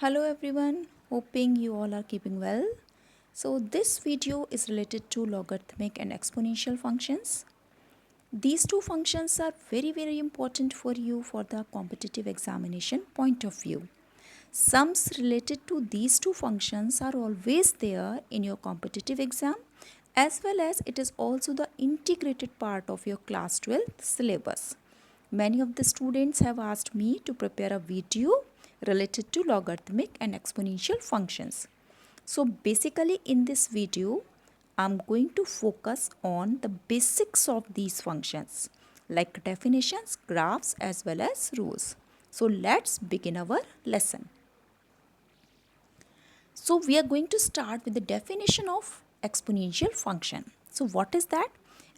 Hello everyone, hoping you all are keeping well. So this video is related to logarithmic and exponential functions. These two functions are very important for you for the competitive examination point of view. Sums related to these two functions are always there in your competitive exam, as well as it is also the integrated part of your class 12 syllabus. Many of the students have asked me to prepare a video related to logarithmic and exponential functions. So basically in this video, I'm going to focus on the basics of these functions like definitions, graphs as well as rules. So let's begin our lesson. So we are going to start with the definition of exponential function. So what is that?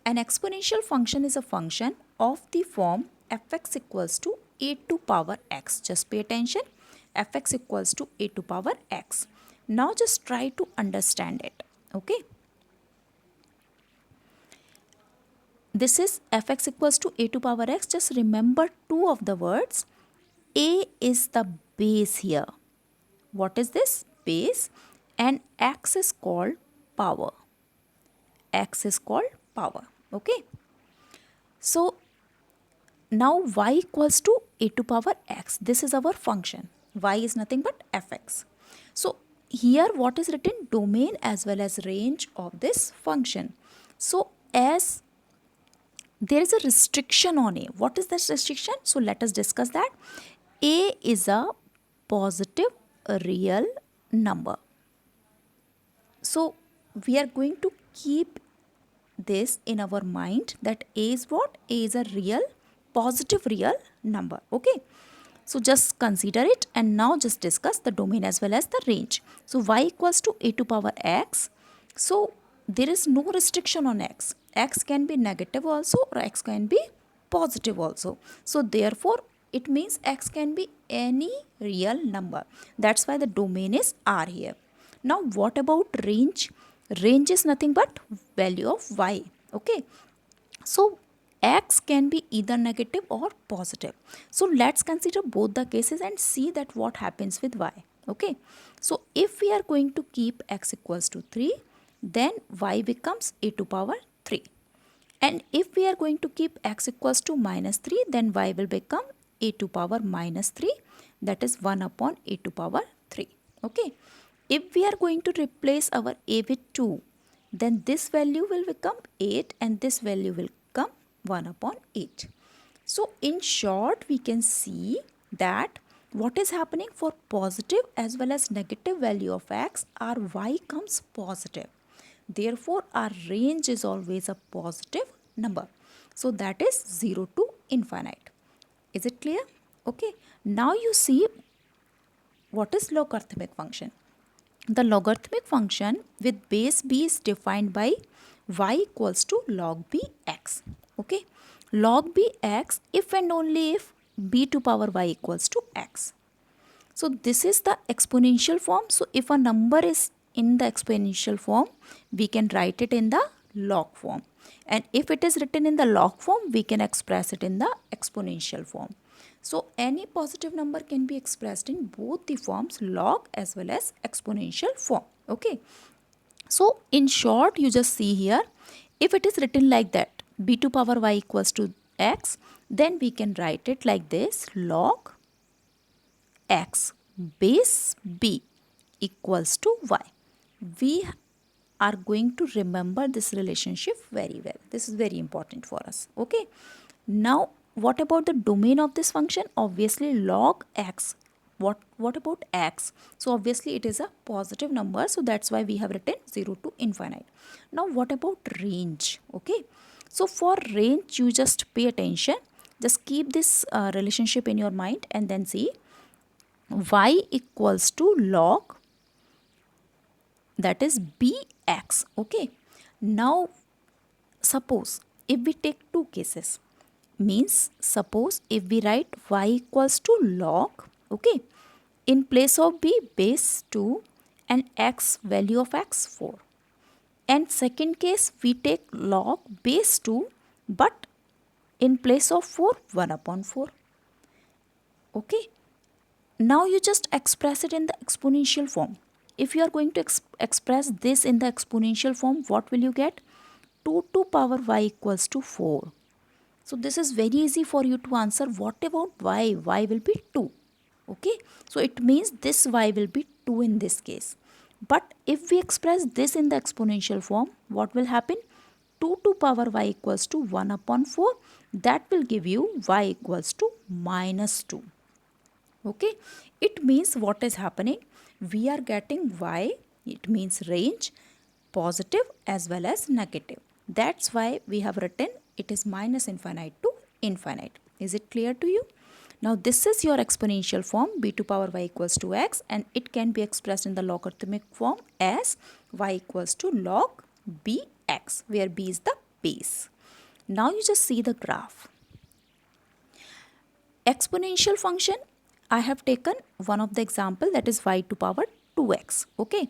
An exponential function is a function of the form fx equals to a to power x. Just pay attention. Fx equals to a to power x. Now just try to understand it. Okay. This is fx equals to a to power x. Just remember two of the words. A is the base here. What is this? Base. And x is called power. X is called power. Okay. So now y equals to a to power x. This is our function. Y is nothing but fx. So here what is written? Domain as well as range of this function. So as there is a restriction on a. What is this restriction? So let us discuss that. A is a positive real number. So we are going to keep this in our mind that A is what? A is a real, positive real number. Okay. So just consider it and now just discuss the domain as well as the range. So y equals to a to power x. So there is no restriction on x. X can be negative also or x can be positive also. So therefore it means x can be any real number. That's why the domain is R here. Now what about range? Range is nothing but value of y. Okay. So x can be either negative or positive. So let's consider both the cases and see that what happens with y. Okay. So if we are going to keep x equals to 3, then y becomes a to power 3. And if we are going to keep x equals to minus 3, then y will become a to power minus 3. That is 1 upon a to power 3. Okay. If we are going to replace our a with 2, then this value will become 8 and this value will become 1 upon 8. So in short, we can see that what is happening for positive as well as negative value of x, our y comes positive. Therefore, our range is always a positive number. So that is 0 to infinite. Is it clear? Okay. Now you see what is logarithmic function. The logarithmic function with base b is defined by y equals to log b x. Okay. Log b x if and only if b to power y equals to x. So this is the exponential form. So if a number is in the exponential form, we can write it in the log form. And if it is written in the log form, we can express it in the exponential form. So any positive number can be expressed in both the forms log as well as exponential form. Okay. So in short, you just see here, if it is written like that, b to power y equals to x, then we can write it like this, log x base b equals to y. We are going to remember this relationship very well. This is very important for us. Okay. Now, what about the domain of this function? Obviously, log x. What about x? So, obviously, it is a positive number. So, that's why we have written 0 to infinite. Now, what about range? Okay. So, for range, you just pay attention. Just keep this relationship in your mind and then see y equals to log, that is bx. Okay. Now suppose if we take two cases, means suppose if we write y equals to log, okay, in place of b base 2 and x value of x 4, and second case we take log base 2 but in place of 4 1 upon 4. Okay. Now you just express it in the exponential form. If you are going to express this in the exponential form, what will you get? 2 to power y equals to 4. So this is very easy for you to answer. What about y? Y will be 2. Okay, so it means this y will be 2 in this case. But if we express this in the exponential form, what will happen? 2 to power y equals to 1 upon 4. That will give you y equals to minus 2. Okay, it means what is happening? We are getting y, it means range, positive as well as negative. That's why we have written it is minus infinite to infinite. Is it clear to you? Now this is your exponential form, b to power y equals to x, and it can be expressed in the logarithmic form as y equals to log bx, where b is the base. Now you just see the graph. Exponential function, I have taken one of the example, that is y to power 2x. Okay,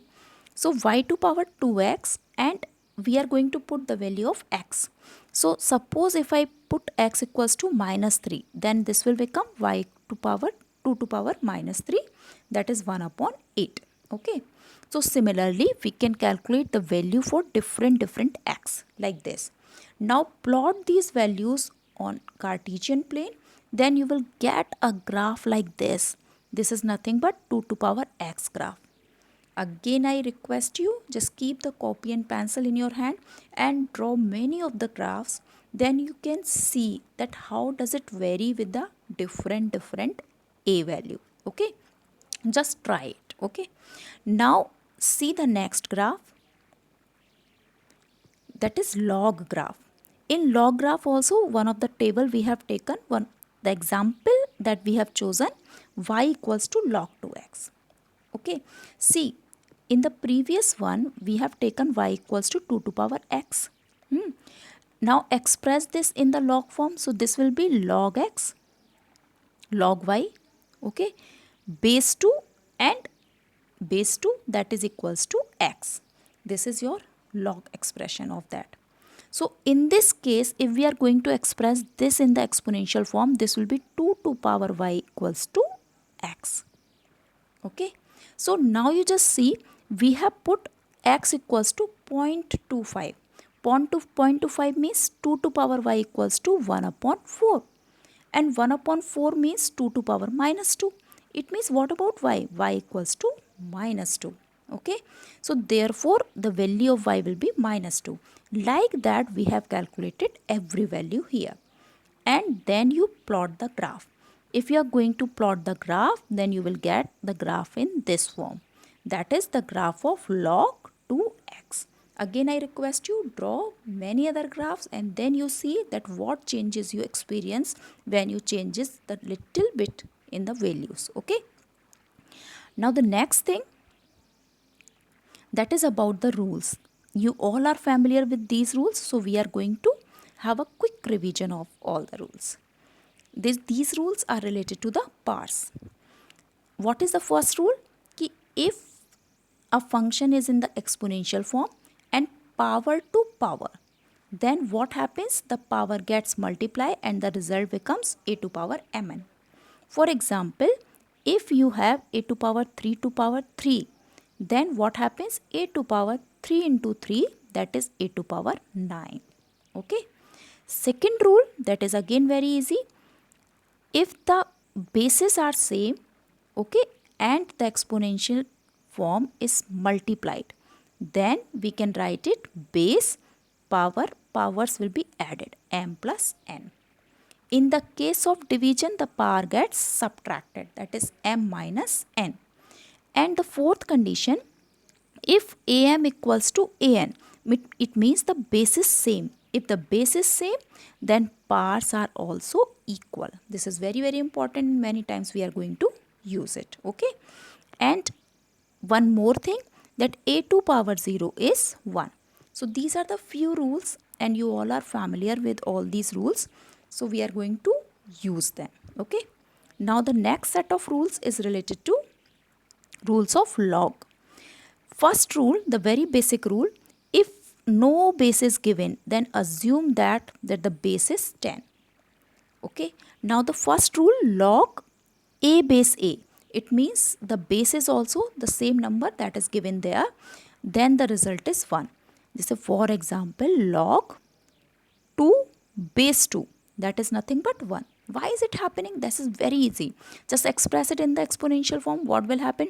so y to power 2x, and we are going to put the value of x. So suppose if I put x equals to minus 3, then this will become y to power 2 to power minus 3, that is 1 upon 8. Okay, so similarly we can calculate the value for different x like this. Now plot these values on Cartesian plane, then you will get a graph like this. This is nothing but 2 to power x graph. Again I request you, just keep the copy and pencil in your hand and draw many of the graphs. Then you can see that how does it vary with the different a value. Okay, just try it. Okay, now see the next graph, that is log graph. In log graph also, one of the table we have taken, the example that we have chosen, y equals to log 2x. Okay, see, in the previous one we have taken y equals to 2 to power x. Now express this in the log form, so this will be log x, log y, okay, base 2 and base 2, that is equals to x. This is your log expression of that. So in this case, if we are going to express this in the exponential form, this will be 2 to power y equals to x. Okay, so now you just see we have put x equals to 0.25. 0.25 means 2 to power y equals to 1 upon 4, and 1 upon 4 means 2 to power minus 2. It means what about y? Y equals to minus 2. Okay, so therefore the value of y will be minus 2. Like that we have calculated every value here, and then you plot the graph. If you are going to plot the graph, then you will get the graph in this form, that is the graph of log 2x. Again I request you, draw many other graphs and then you see that what changes you experience when you changes the little bit in the values. Okay, now the next thing, that is about the rules. You all are familiar with these rules, so we are going to have a quick revision of all the rules. These rules are related to the powers. What is the first rule? Ki if a function is in the exponential form and power to power, then what happens? The power gets multiplied and the result becomes a to power mn. For example, if you have a to power 3 to power 3, then what happens? A to power 3 into 3, that is a to power 9. Okay. Second rule, that is again very easy. If the bases are same, okay, and the exponential form is multiplied, then we can write it base power, powers will be added, m plus n. In the case of division, the power gets subtracted, that is m minus n. And the fourth condition, if am equals to an, it means the base is same. If the base is same, then powers are also equal. This is very important. Many times we are going to use it. Okay. And one more thing, that a to power 0 is 1. So these are the few rules and you all are familiar with all these rules. So we are going to use them. Okay. Now the next set of rules is related to rules of log. First rule, the very basic rule, if no base is given, then assume that the base is 10. Okay. Now the first rule, log a base a. it means the base is also the same number that is given there, then the result is 1. This is for example log 2 base 2, that is nothing but 1. Why is it happening? This is very easy. Just express it in the exponential form. What will happen?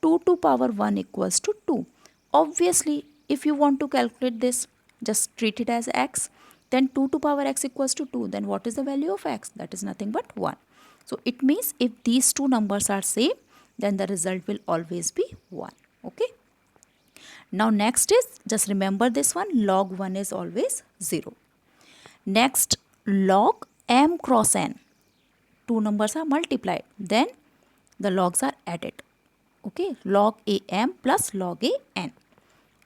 2 to power 1 equals to 2. Obviously, if you want to calculate this, just treat it as x. Then 2 to power x equals to 2. Then what is the value of x? That is nothing but 1. So it means if these two numbers are same, then the result will always be 1. Okay. Now next is, just remember this one, log 1 is always 0. Next, log m cross n. Two numbers are multiplied. Then the logs are added. Okay, log am plus log a n.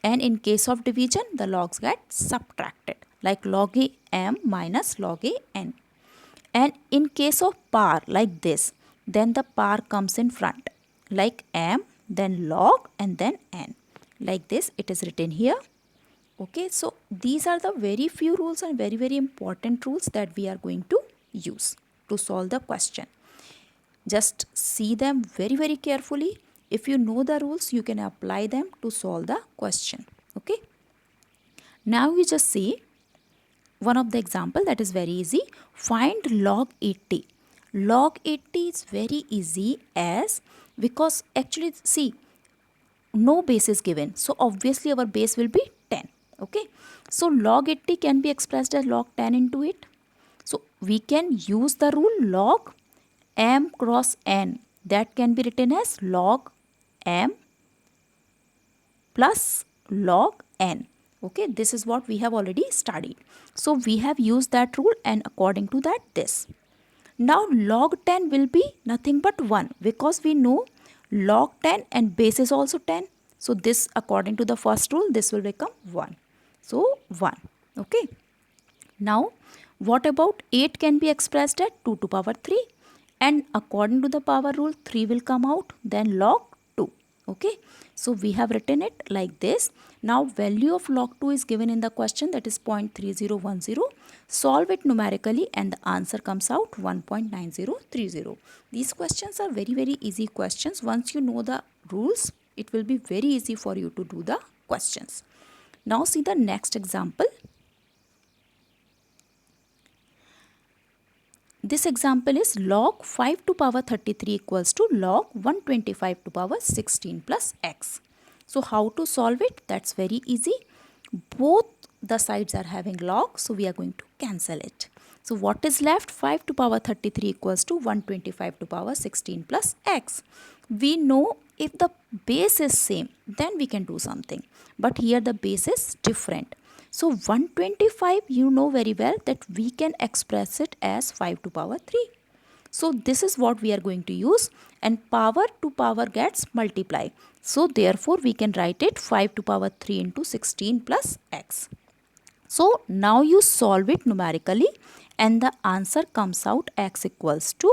And in case of division, the logs get subtracted, like log a m minus log a n. And in case of power, like this, then the power comes in front, like m, then log, and then n. Like this, it is written here. Okay, so these are the very few rules and very important rules that we are going to use to solve the question. Just see them very carefully. If you know the rules, you can apply them to solve the question. Okay. Now you just see one of the example that is very easy. Find log 80. Log 80 is very easy as, because actually see, no base is given. So obviously our base will be 10. Okay. So log 80 can be expressed as log 10 into it. So we can use the rule log m cross n. That can be written as log m plus log n. Okay, this is what we have already studied. So we have used that rule, and according to that, this. Now log 10 will be nothing but 1, because we know log 10 and base is also 10. So this, according to the first rule, this will become 1. So 1. Okay. Now what about 8 can be expressed at 2 to power 3, and according to the power rule 3 will come out, then log 2. Okay. So we have written it like this. Now value of log 2 is given in the question, that is 0.3010. Solve it numerically and the answer comes out 1.9030. These questions are very easy questions. Once you know the rules, it will be very easy for you to do the questions. Now see the next example. This example is log 5 to power 33 equals to log 125 to power 16 plus x. So how to solve it? That's very easy. Both the sides are having log, so we are going to cancel it. So what is left? 5 to power 33 equals to 125 to power 16 plus x. We know if the base is same, then we can do something. But here the base is different. So 125, you know very well that we can express it as 5 to power 3. So this is what we are going to use, and power to power gets multiplied. So therefore we can write it 5 to power 3 into 16 plus x. So now you solve it numerically and the answer comes out x equals to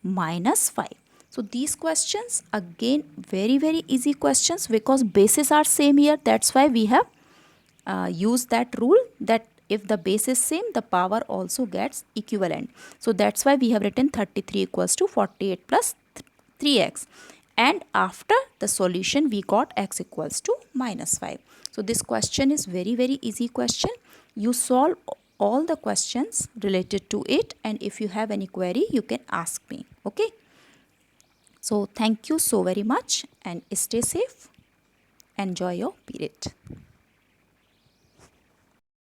minus 5. So these questions again very easy questions, because bases are same here. That's why we have use that rule that if the base is same, the power also gets equivalent. So that's why we have written 33 equals to 48 plus 3x. And after the solution, we got x equals to minus 5. So this question is very easy question. You solve all the questions related to it, and if you have any query, you can ask me. Okay. So thank you so very much and stay safe. Enjoy your period.